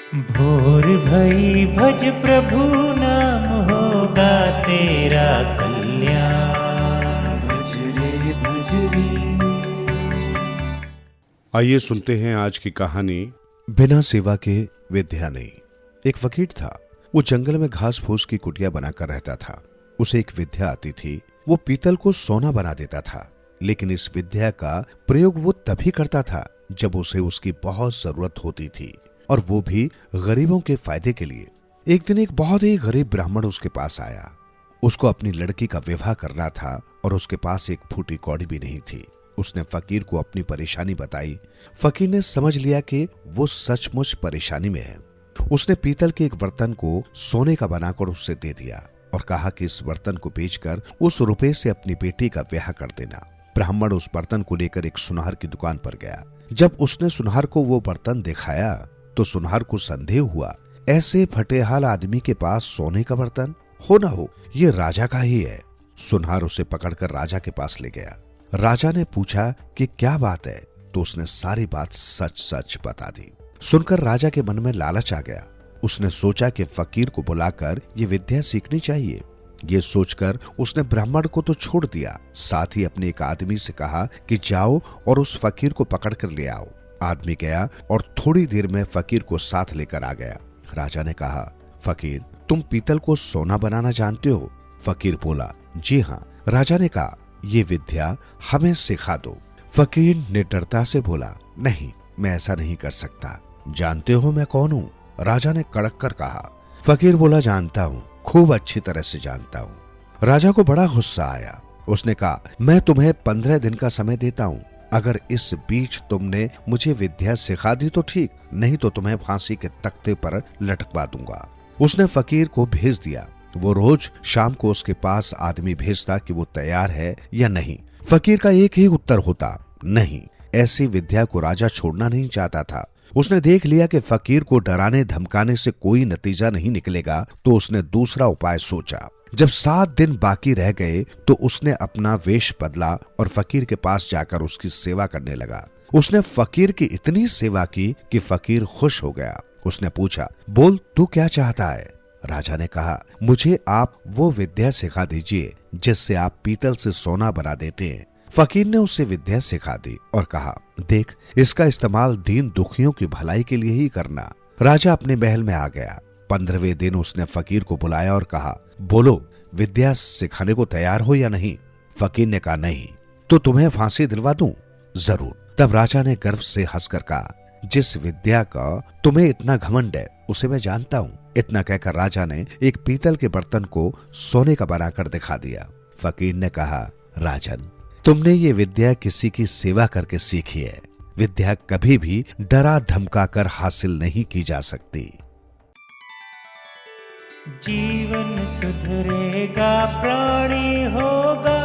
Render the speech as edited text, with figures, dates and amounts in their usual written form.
भोर भई भज प्रभु नाम होगा तेरा कल्याण। भज रे भज रे। आइए सुनते हैं आज की कहानी बिना सेवा के विद्या नहीं। एक फकीर था। वो जंगल में घास फूस की कुटिया बनाकर रहता था। उसे एक विद्या आती थी। वो पीतल को सोना बना देता था, लेकिन इस विद्या का प्रयोग वो तभी करता था जब उसे उसकी बहुत जरूरत होती थी, और वो भी गरीबों के फायदे के लिए। एक दिन एक बहुत ही गरीब ब्राह्मण उसके पास आया। उसको अपनी लड़की का विवाह करना था और उसके पास एक फूटी कौड़ी भी नहीं थी। उसने फकीर को अपनी परेशानी बताई। फकीर ने समझ लिया कि वो सचमुच परेशानी में है। उसने पीतल के एक बर्तन को सोने का बनाकर उससे दे दिया और कहा कि इस बर्तन को बेचकर उस रुपए से अपनी बेटी का ब्याह कर देना। ब्राह्मण उस बर्तन को लेकर एक सुनार की दुकान पर गया। जब उसने सुनार को वो बर्तन दिखाया तो सुनार को संदेह हुआ, ऐसे फटेहाल आदमी के पास सोने का बर्तन हो ना हो, ये राजा का ही है। सुनार उसे पकड़कर राजा के पास ले गया। राजा ने पूछा कि क्या बात है, तो उसने सारी बात सच सच बता दी। सुनकर राजा के मन में लालच आ गया। उसने सोचा कि फकीर को बुलाकर ये विद्या सीखनी चाहिए। ये सोचकर उसने ब्राह्मण को तो छोड़ दिया, साथ ही अपने एक आदमी से कहा कि जाओ और उस फकीर को पकड़कर ले आओ। आदमी गया और थोड़ी देर में फकीर को साथ लेकर आ गया। राजा ने कहा, फकीर, तुम पीतल को सोना बनाना जानते हो? फकीर बोला, जी हाँ। राजा ने कहा, ये विद्या हमें सिखा दो। फकीर निडरता से बोला, नहीं, मैं ऐसा नहीं कर सकता। जानते हो मैं कौन हूँ? राजा ने कड़क कर कहा। फकीर बोला, जानता हूँ, खूब अच्छी तरह से जानता हूँ। राजा को बड़ा गुस्सा आया। उसने कहा, मैं तुम्हें 15 दिन का समय देता हूँ। अगर इस बीच तुमने मुझे विद्या सिखा दी तो ठीक, नहीं तो तुम्हें फांसी के तख्ते पर लटकवा दूंगा। उसने फकीर को भेज दिया। वो रोज शाम को उसके पास आदमी भेजता कि वो तैयार है या नहीं। फकीर का एक ही उत्तर होता, नहीं। ऐसी विद्या को राजा छोड़ना नहीं चाहता था। उसने देख लिया कि फकीर को डराने धमकाने से कोई नतीजा नहीं निकलेगा, तो उसने दूसरा उपाय सोचा। जब 7 दिन बाकी रह गए तो उसने अपना वेश बदला और फकीर के पास जाकर उसकी सेवा करने लगा। उसने फकीर की इतनी सेवा की कि फकीर खुश हो गया। उसने पूछा, बोल, तू क्या चाहता है? राजा ने कहा, मुझे आप वो विद्या सिखा दीजिए जिससे आप पीतल से सोना बना देते हैं। फकीर ने उसे विद्या सिखा दी और कहा, देख, इसका इस्तेमाल दीन दुखियों की भलाई के लिए ही करना। राजा अपने महल में आ गया। 15वें दिन उसने फकीर को बुलाया और कहा, बोलो, विद्या सिखाने को तैयार हो या नहीं? फकीर ने कहा, नहीं। तो तुम्हें फांसी दिलवा दूं? जरूर। तब राजा ने गर्व से हंसकर कहा, जिस विद्या का तुम्हें इतना घमंड है उसे मैं जानता हूँ। इतना कहकर राजा ने एक पीतल के बर्तन को सोने का बनाकर दिखा दिया। फकीर ने कहा, राजन, तुमने ये विद्या किसी की सेवा करके सीखी है। विद्या कभी भी डरा धमका कर हासिल नहीं की जा सकती। जीवन सुधरेगा, प्राणी होगा